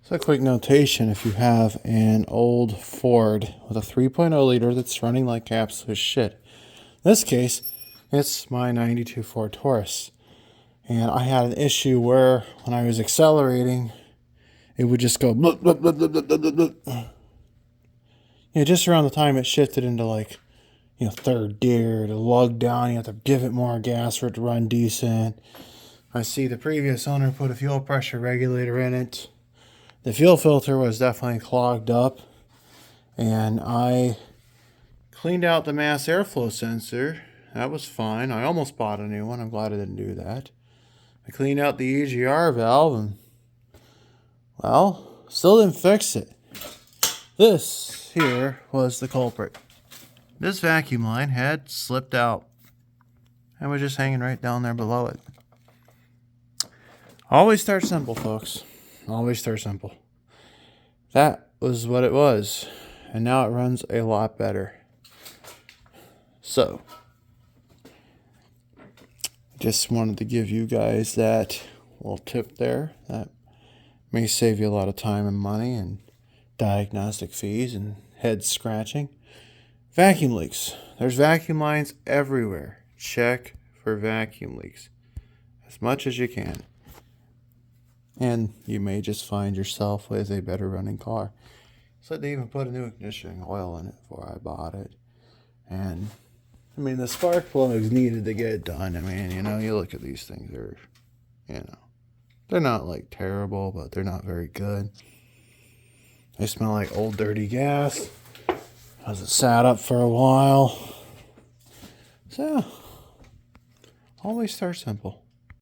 So a quick notation, if you have an old Ford with a 3.0 liter that's running like absolute shit. In this case, it's my 92 Ford Taurus. And I had an issue where when I was accelerating, it would just go blub, blub, blub, blub, blub, blub, blub. Just around the time it shifted into like, third gear to lug down, you have to give it more gas for it to run decent. I see the previous owner put a fuel pressure regulator in it. The fuel filter was definitely clogged up, and I cleaned out the mass airflow sensor. That was fine. I almost bought a new one. I'm glad I didn't do that. I cleaned out the EGR valve, and, well, still didn't fix it. This here was the culprit. This vacuum line had slipped out and was just hanging right down there below it. Always start simple, folks. Always start simple. That was what it was. And now it runs a lot better. So, just wanted to give you guys that little tip there. That may save you a lot of time and money and diagnostic fees and head scratching. Vacuum leaks. There's vacuum lines everywhere. Check for vacuum leaks as much as you can. And you may just find yourself with a better running car. So they even put a new ignition oil in it before I bought it. And, the spark plugs needed to get done. You look at these things, they're not like terrible, but they're not very good. They smell like old dirty gas. Because it sat up for a while. So, always start simple.